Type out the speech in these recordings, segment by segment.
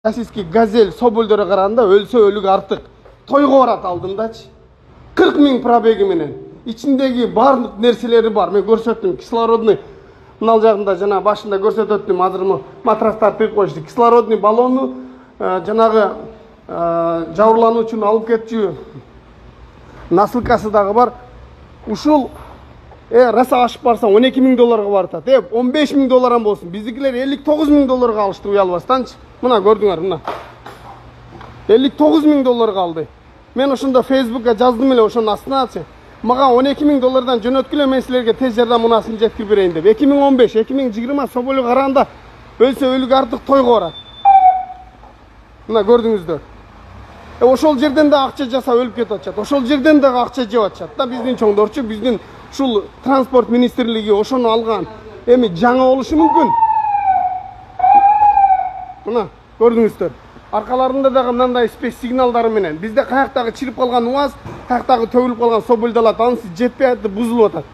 российский газель собольдөрө караганда өлсө өлүк артык. Тойго барат алдымдачы. 40 000 пробеги менен. İçindeki барлык нерселери бар. Мен көрсөттүм. Кислородный мынал жагында жана башында көрсөтөт өттүм. Азыр матрастар тыгып коюшту. Кислородный баллону жанагы жабырлануучуну алып кетчү насылкасы дагы бар. Ушул раса ашып барсаң $12,000 баратат. $15,000 болсун. Биздикилер $59,000 алышты уялбастанчы. Мына көрдүңөр, мына. $59,000 алды. Мен ошондо Facebook'ка жаздым эле ошонун астына. Мага $12,000 жөнөткүлө, мен силерге тез жардам мунасын жеткирип берейин деп. 2015-2020 Соболу караганда өлсө өлүк артык тойго барат. Мына көрдүңүздөр. Ошол жерден да акча жаса өлүп кетип атышат. Ошол жерден да акча жеп атышат. Да биздин чоңдорчу, биздин ушул транспорт министрлиги ошону алган. Эми жаңы болушу мүмкүн. Мына көрдүңүздөр. Аркаларында дагы мындай спец сигналдары менен. Бизде каяктагы чирип калган УАЗ, каяктагы төгүлүп калган Соболду алат, анысы жетпей атып бузулуп атат.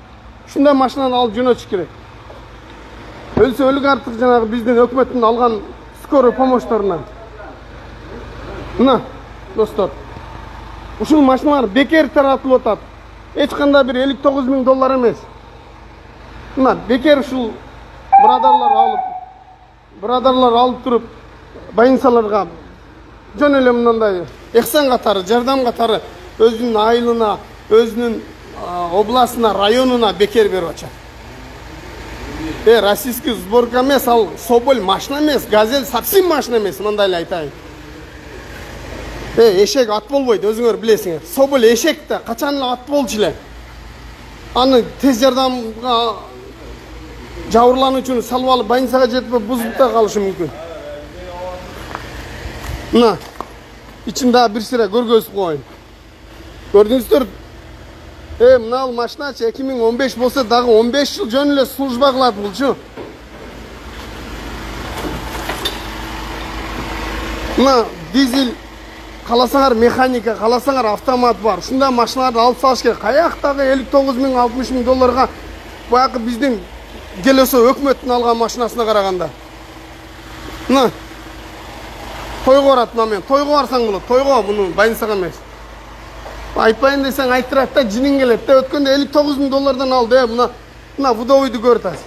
Ушундай машинаны алып жөнөтүш керек. Өлсө өлүк артык жанагы биздин өкмөттүн алган скорый помощторунан. Мына достор. Ушул машиналар бекер таратылып атат. Эч кандай бир $59,000 эмес. Мына бекер ушул брадарлар алып туруп больницаларга жөн эле мындай эхсан катары, жардам катары өзүнүн айылына, өзүнүн областына, районуна бекер берип атышат. Российский сборка эмес, ал Соболь машина эмес, газель совсем машина эмес, мындай эле айтайын. Эшек ат болбойт, өзүңөр билесиңер. Соболь эшек да качан эле ат болчу эле. Аны тез жардамга жабырлануучуну салып алып больницага жетпей бузулуп да калышы мүмкүн. Мына ичинде бир сыра көргөзүп коеюн. Көрдүңүздөр? Мына машиначы 2015 болсо дагы 15 жыл жөн эле служба кылат булчу. Мына дизель каласаңар механика, каласаңар автомат бар. Ушундай машиналарды алып салыш керек. Каяктагы $59,000-$60,000 баягы биздин келесо өкмөттүн алган машинасына караганда. Мына тойго барат, мен тойго барсаң болот. Тойго, муну больницага эмес. Айтпайын десең айттырат да жиниң келет да. Өткөндө $59,000 алды. Мына Вудовыйды көрөт азыр.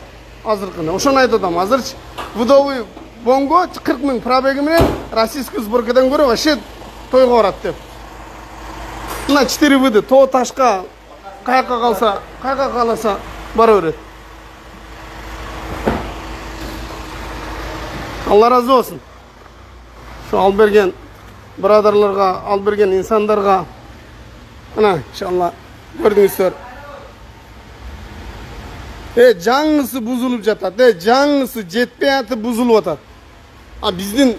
Азыркыны. Ошону айтып атам. Азырчы Вудовый Бонго 40 000 пробеги менен российский сборкадан көрө вообще тойго барат деп. Мына 4 выды тоо ташка каяка каласа бара берет. Алла разы болсун. Şu al bergen bradırlarga, al bergen insanlarga. Ana inşallah gördüңүздөр. Жаңысы бузулуп жатат. Жаңысы жетпей атып бузулуп атат. Биздин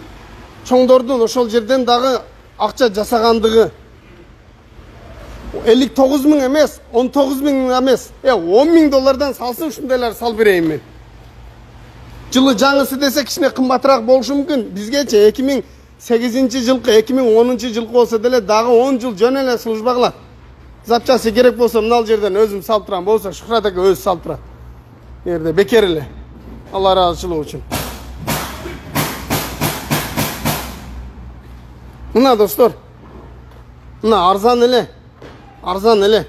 чоңдордун ошол жерден дагы акча жасагандыгы 59,000 эмес, 19,000 эмес, $10,000 салсын, ушундайлар салып берейин мен. Жылы жаңысы десе кичине кымбатыраак болушу мүмкүн. Бизгечи 2008-жылкы, 2010-жылкы болсо деле дагы 10 жыл жөн эле служба кылат. Запчасы керек болсо мынал жерден өзүм салып турам, болсо Шухрат ака өзү салып турат. Жерде бекер эле. Алла ыраазычылыгы үчүн. Мына достор. Мына арзан эле.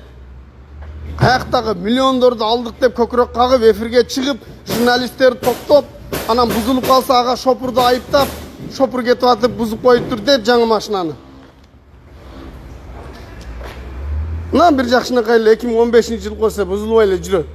Каяктагы миллиондорду алдык деп көкүрөк кагып, эфирге чыгып, журналисттерди топтоп, анан бузулуп калса ага шопурду айыптап, шопур кетип атып бузуп коюптур деп жаңы машинаны. Мына бир жакшынакай эле 2015-жыл болсо бузулбай эле жүрөт.